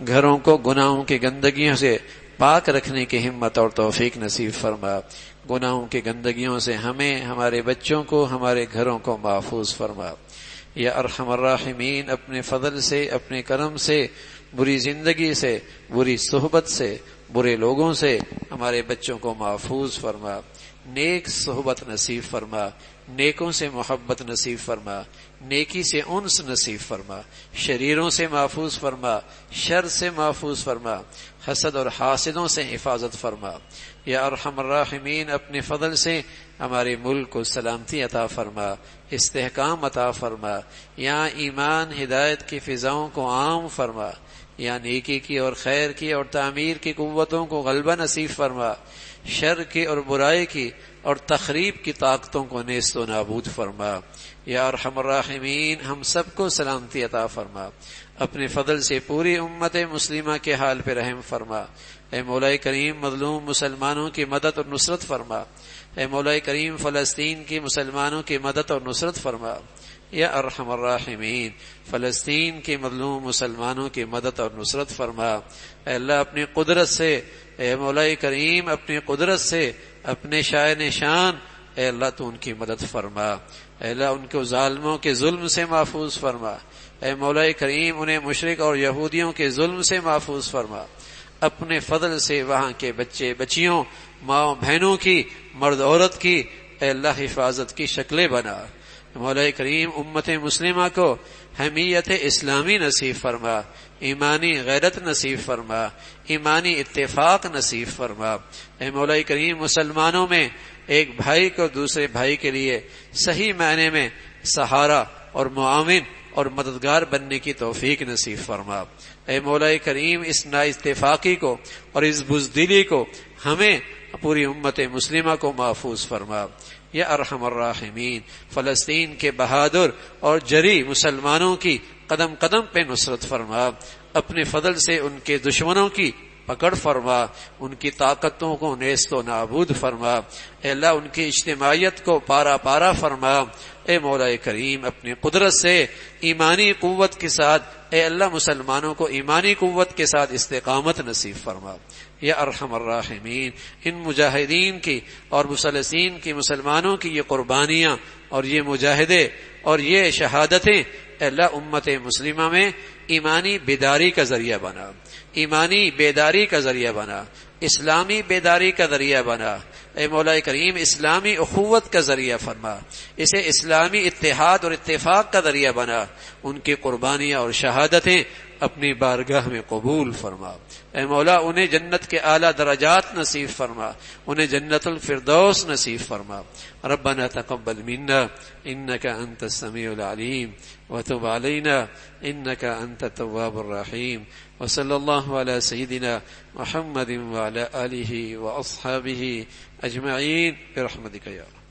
گھروں کو گناہوں کی گندگیوں سے پاک رکھنے کی ہمت اور توفیق نصیب فرما، گناہوں کی گندگیوں سے ہمیں، ہمارے بچوں کو، ہمارے گھروں کو محفوظ فرما۔ یا ارحم الراحمین اپنے فضل سے، اپنے کرم سے، بری زندگی سے، بری صحبت سے، برے لوگوں سے ہمارے بچوں کو محفوظ فرما، نیک صحبت نصیب فرما، نیکوں سے محبت نصیب فرما، نیکی سے انس نصیب فرما، شریروں سے محفوظ فرما، شر سے محفوظ فرما، حسد اور حاسدوں سے حفاظت فرما۔ یا ارحم الراحمین اپنے فضل سے ہمارے ملک کو سلامتی عطا فرما، استحکام عطا فرما، یہاں ایمان ہدایت کی فضاؤں کو عام فرما، یا نیکی کی اور خیر کی اور تعمیر کی قوتوں کو غلبہ نصیب فرما، شر کی اور برائی کی اور تخریب کی طاقتوں کو نیست و نابود فرما۔ یا ارحم الراحمین ہم سب کو سلامتی عطا فرما، اپنے فضل سے پوری امت مسلمہ کے حال پہ رحم فرما۔ اے مولا کریم مظلوم مسلمانوں کی مدد اور نصرت فرما، اے مولا کریم فلسطین کی مسلمانوں کی مدد اور نصرت فرما۔ یا ارحم الراحمین فلسطین کے مظلوم مسلمانوں کی مدد اور نصرت فرما۔ اے اللہ اپنی قدرت سے، اے مولا کریم اپنی قدرت سے، اپنے شائن شان اے اللہ تو ان کی مدد فرما، اے اللہ ان کو ظالموں کے ظلم سے محفوظ فرما، اے مولا کریم انہیں مشرک اور یہودیوں کے ظلم سے محفوظ فرما، اپنے فضل سے وہاں کے بچے بچیوں، ماں بہنوں کی، مرد عورت کی اے اللہ حفاظت کی شکلیں بنا۔ مولا کریم امت مسلمہ کو حمیت اسلامی نصیب فرما، ایمانی غیرت نصیب فرما، ایمانی اتفاق نصیب فرما۔ اے مولا کریم مسلمانوں میں ایک بھائی کو دوسرے بھائی کے لیے صحیح معنی میں سہارا اور معاون اور مددگار بننے کی توفیق نصیب فرما۔ اے مولا کریم اس نا اتفاقی کو اور اس بزدلی کو ہمیں پوری امت مسلمہ کو محفوظ فرما۔ یا ارحم الراحمین فلسطین کے بہادر اور جری مسلمانوں کی قدم قدم پہ نصرت فرما، اپنے فضل سے ان کے دشمنوں کی پکڑ فرما، ان کی طاقتوں کو نیست و نابود فرما، اے اللہ ان کی اجتماعیت کو پارا پارا فرما۔ اے مولا کریم اپنی قدرت سے ایمانی قوت کے ساتھ اے اللہ مسلمانوں کو ایمانی قوت کے ساتھ استقامت نصیب فرما۔ یا ارحم الراحمین ان مجاہدین کی اور فلسطین کی مسلمانوں کی یہ قربانیاں اور یہ مجاہدے اور یہ شہادتیں اے اللہ امت مسلمہ میں ایمانی بیداری کا ذریعہ بنا، ایمانی بیداری کا ذریعہ بنا، اسلامی بیداری کا ذریعہ بنا۔ اے مولا کریم اسلامی اخوت کا ذریعہ فرما، اسے اسلامی اتحاد اور اتفاق کا ذریعہ بنا۔ ان کی قربانیاں اور شہادتیں اپنی بارگاہ میں قبول فرما۔ اے مولا انہیں جنت کے اعلیٰ درجات نصیب فرما، انہیں جنت الفردوس نصیب فرما۔ ربنا تقبل منا انك انت السميع العليم وتب علينا انك انت التواب الرحيم، وصلى الله على سيدنا محمد وعلى آله واصحابه اجمعين برحمتك يا رب۔